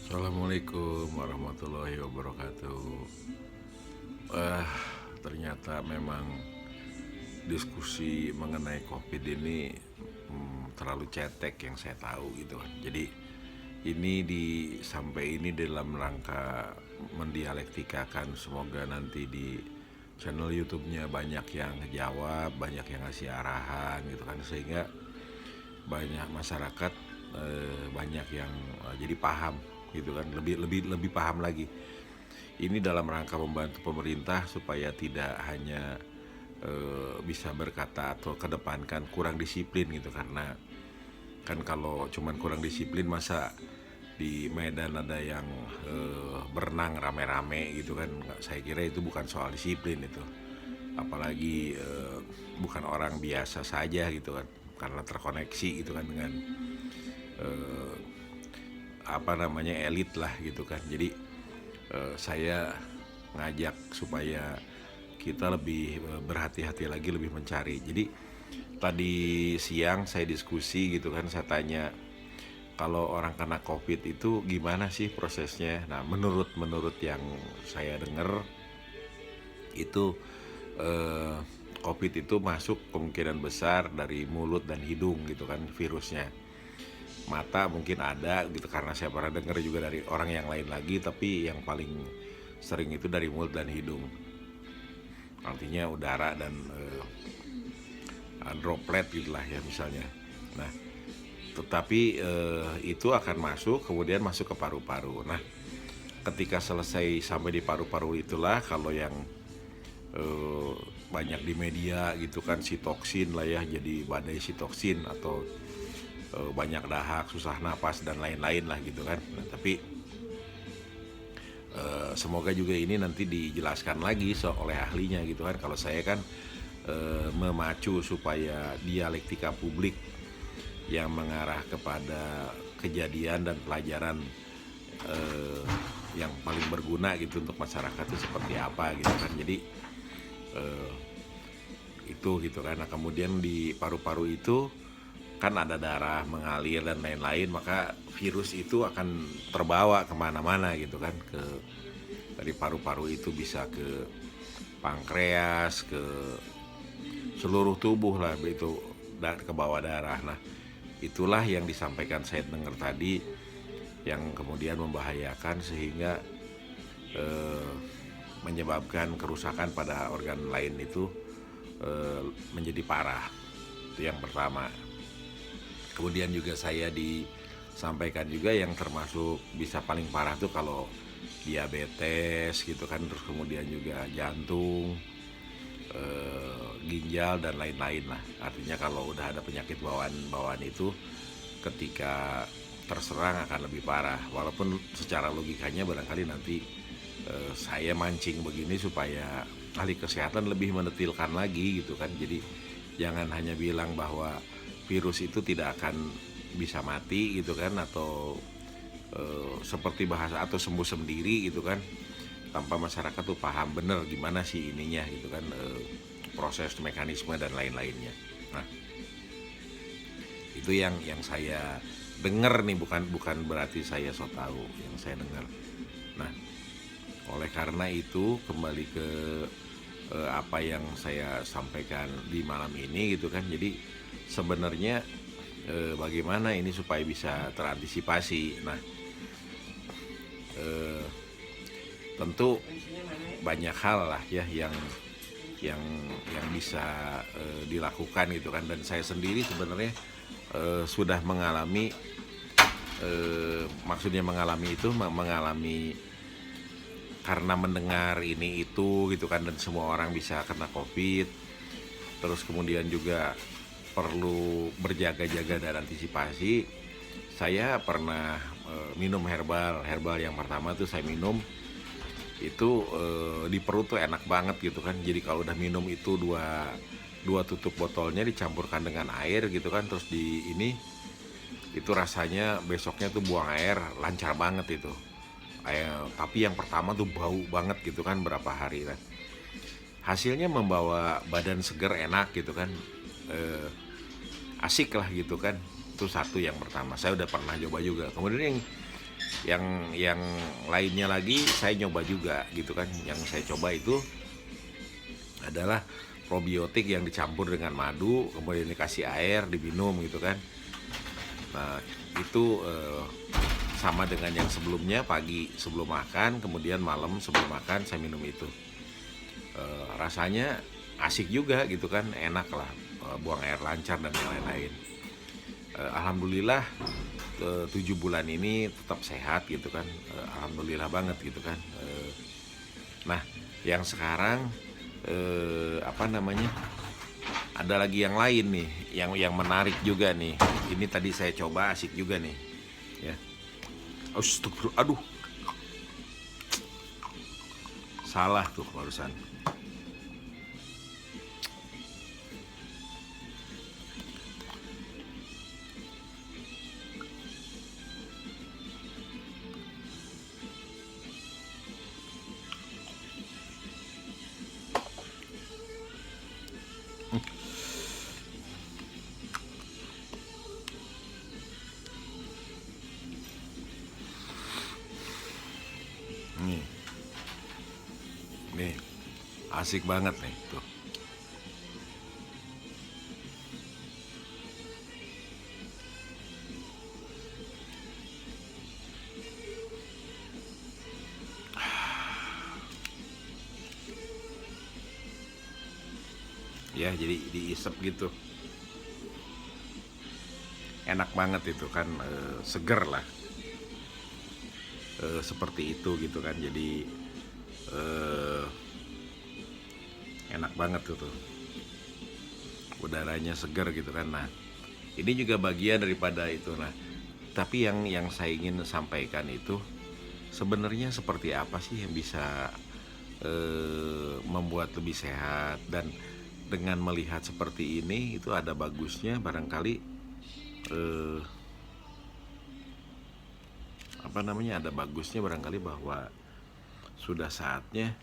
Assalamualaikum warahmatullahi wabarakatuh. Eh, Ternyata memang diskusi mengenai COVID ini terlalu cetek yang saya tahu gitu kan. Jadi sampai ini dalam rangka mendialektikakan, semoga nanti di channel YouTube-nya banyak yang jawab, banyak yang ngasih arahan gitu kan, sehingga banyak masyarakat banyak yang jadi paham gitu kan, lebih lebih lebih paham lagi. Ini dalam rangka membantu pemerintah supaya tidak hanya bisa berkata atau kedepankan kurang disiplin gitu, karena kan kalau cuman kurang disiplin, masa di Medan ada yang berenang rame-rame gitu kan. Saya kira itu bukan soal disiplin itu, apalagi bukan orang biasa saja gitu kan, karena terkoneksi gitu kan dengan elit lah gitu kan. Jadi saya ngajak supaya kita lebih berhati-hati lagi, lebih mencari. Jadi tadi siang saya diskusi gitu kan, saya tanya kalau orang kena COVID itu gimana sih prosesnya. Nah, menurut yang saya dengar itu eh, COVID itu masuk kemungkinan besar dari mulut dan hidung gitu kan virusnya. Mata mungkin ada gitu, karena saya pernah dengar juga dari orang yang lain lagi, tapi yang paling sering itu dari mulut dan hidung, artinya udara dan droplet gitulah ya misalnya. Nah, tetapi itu akan masuk, kemudian masuk ke paru-paru. Nah, ketika selesai sampai di paru-paru itulah kalau yang eh, banyak di media gitu kan, sitoksin lah ya, jadi badai sitoksin, atau banyak dahak, susah napas dan lain-lain lah gitu kan. Nah, tapi semoga juga ini nanti dijelaskan lagi oleh ahlinya gitu kan. Kalau saya kan memacu supaya dialektika publik yang mengarah kepada kejadian dan pelajaran eh, yang paling berguna gitu untuk masyarakat itu seperti apa gitu kan. Jadi eh, itu gitu kan. Nah, kemudian di paru-paru itu kan ada darah mengalir dan lain-lain, maka virus itu akan terbawa kemana-mana gitu kan, ke dari paru-paru itu bisa ke pankreas, ke seluruh tubuh lah itu, dan ke bawah darah. Nah, itulah yang disampaikan saya dengar tadi, yang kemudian membahayakan sehingga eh, menyebabkan kerusakan pada organ lain itu menjadi parah. Itu yang pertama. Kemudian juga saya disampaikan juga yang termasuk bisa paling parah tuh kalau diabetes gitu kan, terus kemudian juga jantung, ginjal dan lain-lain lah. Artinya kalau udah ada penyakit bawaan-bawaan itu, ketika terserang akan lebih parah. Walaupun secara logikanya barangkali nanti saya mancing begini supaya ahli kesehatan lebih mendetilkan lagi gitu kan. Jadi jangan hanya bilang bahwa virus itu tidak akan bisa mati gitu kan, atau seperti bahasa atau sembuh sendiri gitu kan, tanpa masyarakat tuh paham bener gimana sih ininya gitu kan, proses mekanisme dan lain-lainnya. Nah, itu yang saya dengar nih, bukan bukan berarti saya so tahu, yang saya dengar. Nah, oleh karena itu kembali ke apa yang saya sampaikan di malam ini gitu kan. Jadi sebenarnya bagaimana ini supaya bisa terantisipasi. Nah, eh, tentu banyak hal lah ya yang yang bisa dilakukan gitu kan. Dan saya sendiri sebenarnya sudah mengalami, maksudnya mengalami itu mengalami karena mendengar ini itu gitu kan, dan semua orang bisa kena COVID. Terus kemudian juga perlu berjaga-jaga dan antisipasi. Saya pernah minum herbal. Herbal yang pertama tuh saya minum itu di perut tuh enak banget gitu kan. Jadi kalau udah minum itu dua tutup botolnya dicampurkan dengan air gitu kan, terus di ini itu rasanya besoknya tuh buang air lancar banget itu. Tapi yang pertama tuh bau banget gitu kan berapa hari kan. Hasilnya membawa badan seger, enak gitu kan, asik lah gitu kan. Itu satu yang pertama, saya udah pernah coba juga. Kemudian yang Yang lainnya lagi saya nyoba juga gitu kan. Yang saya coba itu adalah probiotik yang dicampur dengan madu, kemudian dikasih air, diminum gitu kan. Nah, itu sama dengan yang sebelumnya, pagi sebelum makan, kemudian malam sebelum makan saya minum itu. Rasanya asik juga gitu kan, enak lah, buang air lancar dan yang lain-lain. Alhamdulillah 7 bulan ini tetap sehat gitu kan. Alhamdulillah banget gitu kan. Nah, yang sekarang apa namanya, ada lagi yang lain nih, yang menarik juga nih. Ini tadi saya coba, asik juga nih ya. Astagfirullah, aduh, salah tuh barusan. Nih, nih, asik banget nih tuh. Ya, jadi diisep gitu. Enak banget itu kan, seger lah, seperti itu gitu kan. Jadi eh, enak banget tuh, udaranya seger gitu kan. Nah, ini juga bagian daripada itu. Nah, tapi yang saya ingin sampaikan itu sebenarnya seperti apa sih yang bisa membuat lebih sehat. Dan dengan melihat seperti ini itu ada bagusnya barangkali, eh, apa namanya, ada bagusnya barangkali bahwa sudah saatnya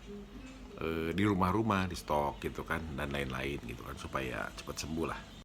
di rumah-rumah di stok gitu kan dan lain-lain gitu kan, supaya cepat sembuh lah.